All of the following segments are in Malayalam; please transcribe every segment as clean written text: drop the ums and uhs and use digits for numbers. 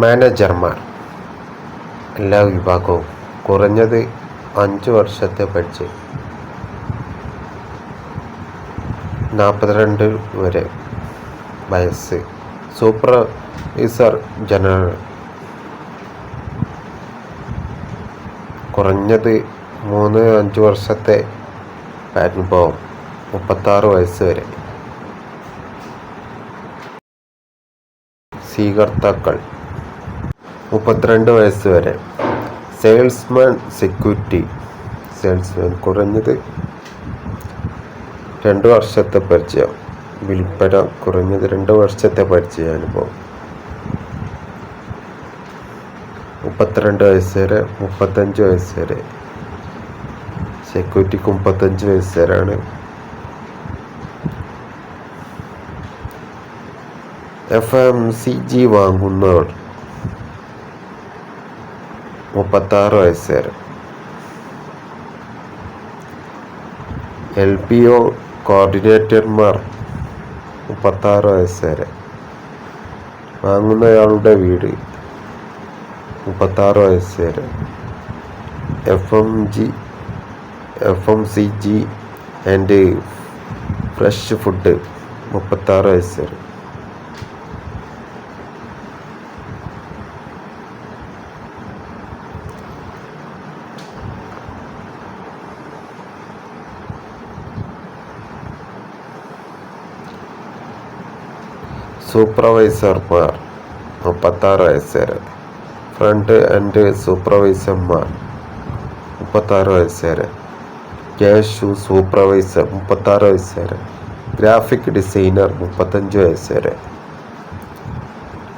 മാനേജർമാർ എല്ലാ വിഭാഗവും കുറഞ്ഞത് 5 വർഷത്തെ പരിചയം, 42 വരെ വയസ്സ്. സൂപ്പർവൈസർ ജനറൽ കുറഞ്ഞത് 3-5 വർഷത്തെ അനുഭവം, 36 വയസ്സ് വരെ. സ്വീകർത്താക്കൾ 32 വയസ്സ് വരെ. സെയിൽസ്മാൻ സെക്യൂരിറ്റി സെയിൽസ്മാൻ കുറഞ്ഞത് 2 വർഷത്തെ പരിചയം, വിൽപ്പന കുറഞ്ഞത് 2 വർഷത്തെ പരിചയാനുഭവം, 32 വയസ്സ് വരെ 35 വയസ്സ് വരെ. സെക്യൂരിറ്റിക്ക് 35 വയസ്സ് വരെയാണ്. FMCG വാങ്ങുന്നവർ 36 വയസ്സ് വരെ. LPO കോർഡിനേറ്റർമാർ 36 വയസ്സ് വരെ. വാങ്ങുന്നയാളുടെ വീട് 36 വയസ്സ് വരെ. FMCG ആൻഡ് ഫ്രഷ് ഫുഡ് 36 വയസ്സ് വരെ. സൂപ്പർവൈസർമാർ 36 വയസ്സ് വരെ. ഫ്രണ്ട് ആൻഡ് സൂപ്പർവൈസർമാർ 36 വയസ്സ് വരെ. ക്യാഷ് സൂപ്പർവൈസർ 36 വയസ്സ് വരെ. ഗ്രാഫിക് ഡിസൈനർ 35 വയസ്സ് വരെ.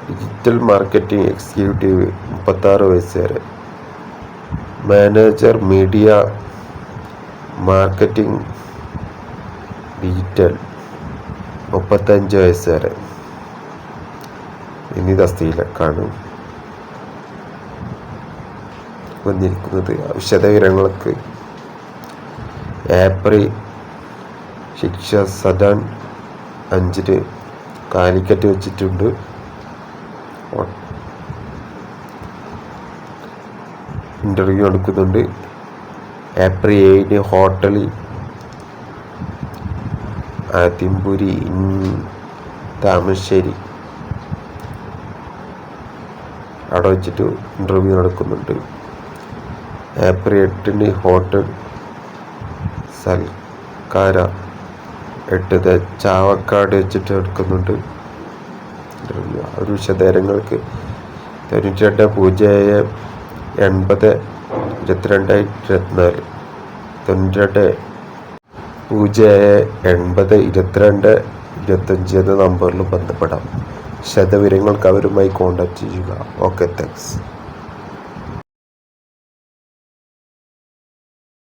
ഡിജിറ്റൽ മാർക്കറ്റിംഗ് എക്സിക്യൂട്ടീവ് 36 വയസ്സ് വരെ. മാനേജർ മീഡിയ മാർക്കറ്റിംഗ് ഡിജിറ്റൽ 35 വയസ്സ് വരെ. എന്നീ തസ്തികയിലേക്കാണ് വന്നിരിക്കുന്നത്. വിശദവിവരങ്ങൾക്ക് ഏപ്രിൽ ശിക്ഷ സദാൻ 5 കാലിക്കറ്റ് വെച്ചിട്ടുണ്ട്. ഇൻ്റർവ്യൂ എടുക്കുന്നുണ്ട്. ഏപ്രിൽ 7 ഹോട്ടലിൽ ആത്തിമ്പുരി താമരശ്ശേരി അവിടെ വെച്ചിട്ട് ഇൻ്റർവ്യൂ നടക്കുന്നുണ്ട്. ഏപ്രിൽ 8 ഹോട്ടൽ സൽക്കാര 8 ചാവക്കാട് വെച്ചിട്ട് നടക്കുന്നുണ്ട് ഇൻ്റർവ്യൂ. ഒരു വിശദവിവരങ്ങൾക്ക് 92 0 80 22 24 92 0 80 22 എന്ന നമ്പറിൽ ബന്ധപ്പെടാം. വിശദവിവരങ്ങൾക്ക് അവരുമായി കോൺടാക്ട് ചെയ്യുക. Okay, thanks.